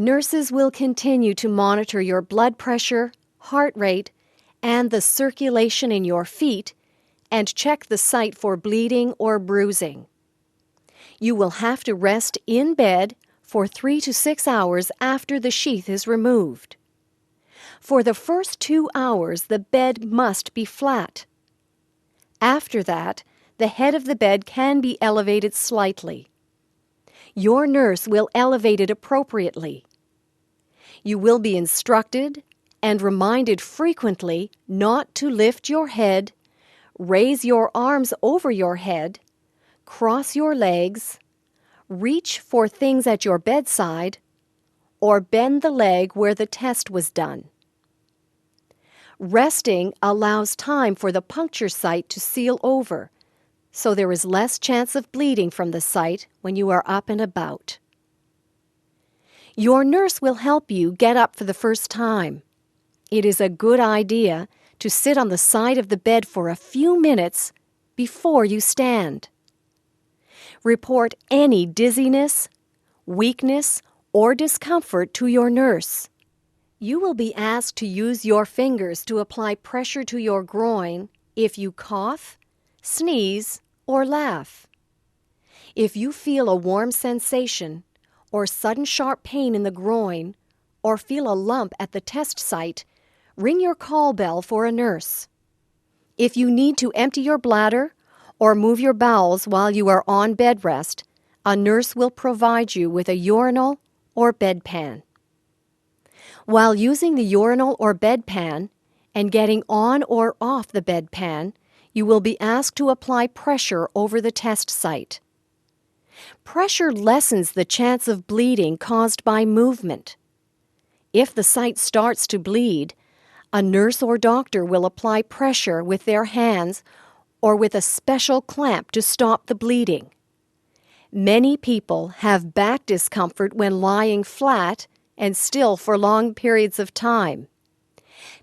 Nurses will continue to monitor your blood pressure, heart rate, and the circulation in your feet, and check the site for bleeding or bruising. You will have to rest in bed for 3 to 6 hours after the sheath is removed. For the first 2 hours, the bed must be flat. After that, the head of the bed can be elevated slightly. Your nurse will elevate it appropriately. You will be instructed and reminded frequently not to lift your head, raise your arms over your head, cross your legs, reach for things at your bedside, or bend the leg where the test was done. Resting allows time for the puncture site to seal over, so there is less chance of bleeding from the site when you are up and about. Your nurse will help you get up for the first time. It is a good idea to sit on the side of the bed for a few minutes before you stand. Report any dizziness, weakness, or discomfort to your nurse. You will be asked to use your fingers to apply pressure to your groin if you cough, sneeze, or laugh. If you feel a warm sensation or sudden sharp pain in the groin or feel a lump at the test site, ring your call bell for a nurse. If you need to empty your bladder or move your bowels while you are on bed rest, a nurse will provide you with a urinal or bedpan. While using the urinal or bedpan and getting on or off the bedpan, you will be asked to apply pressure over the test site. Pressure lessens the chance of bleeding caused by movement. If the site starts to bleed, a nurse or doctor will apply pressure with their hands or with a special clamp to stop the bleeding. Many people have back discomfort when lying flat and still for long periods of time.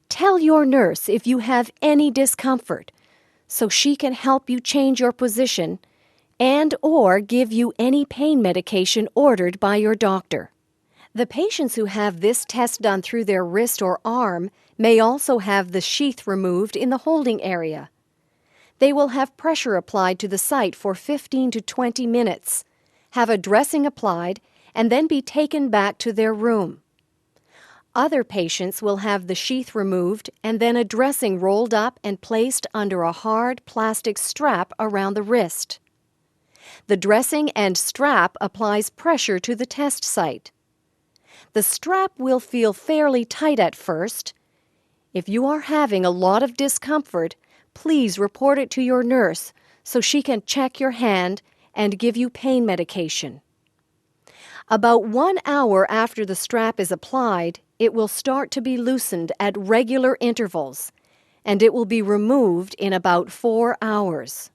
Tell your nurse if you have any discomfort so she can help you change your position and or give you any pain medication ordered by your doctor. The patients who have this test done through their wrist or arm may also have the sheath removed in the holding area. They will have pressure applied to the site for 15 to 20 minutes, have a dressing applied, and then be taken back to their room. Other patients will have the sheath removed and then a dressing rolled up and placed under a hard plastic strap around the wrist. The dressing and strap applies pressure to the test site. The strap will feel fairly tight at first. If you are having a lot of discomfort, please report it to your nurse so she can check your hand and give you pain medication. About 1 hour after the strap is applied, it will start to be loosened at regular intervals, and it will be removed in about 4 hours.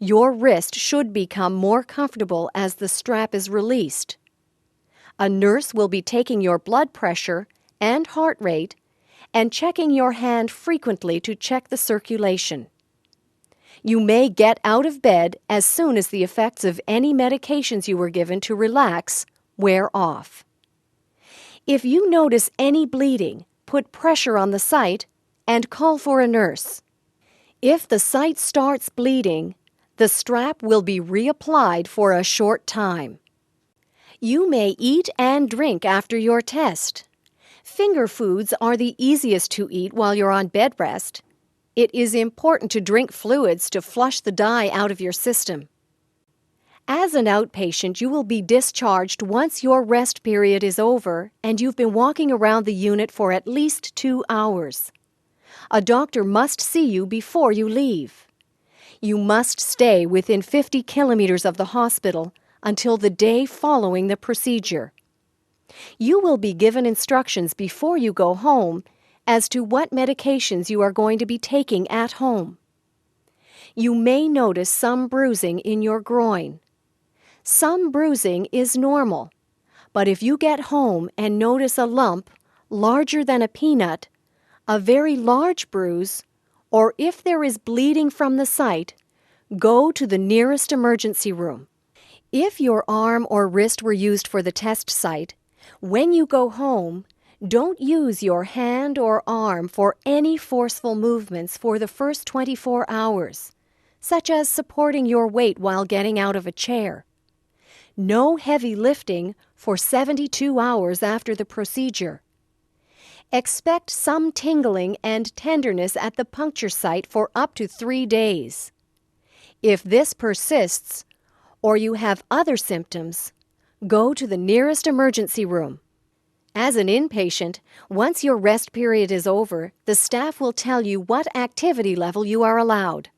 Your wrist should become more comfortable as the strap is released. A nurse will be taking your blood pressure and heart rate and checking your hand frequently to check the circulation. You may get out of bed as soon as the effects of any medications you were given to relax wear off. If you notice any bleeding, put pressure on the site and call for a nurse. If the site starts bleeding, the strap will be reapplied for a short time. You may eat and drink after your test. Finger foods are the easiest to eat while you're on bed rest. It is important to drink fluids to flush the dye out of your system. As an outpatient, you will be discharged once your rest period is over and you've been walking around the unit for at least 2 hours. A doctor must see you before you leave. You must stay within 50 kilometers of the hospital until the day following the procedure. You will be given instructions before you go home as to what medications you are going to be taking at home. You may notice some bruising in your groin. Some bruising is normal, but if you get home and notice a lump larger than a peanut, a very large bruise, or if there is bleeding from the site, go to the nearest emergency room. If your arm or wrist were used for the test site, When you go home, don't use your hand or arm for any forceful movements for the first 24 hours, such as supporting your weight while getting out of a chair. No heavy lifting for 72 hours after the procedure. Expect some tingling and tenderness at the puncture site for up to 3 days. If this persists, or you have other symptoms, go to the nearest emergency room. As an inpatient, once your rest period is over, the staff will tell you what activity level you are allowed.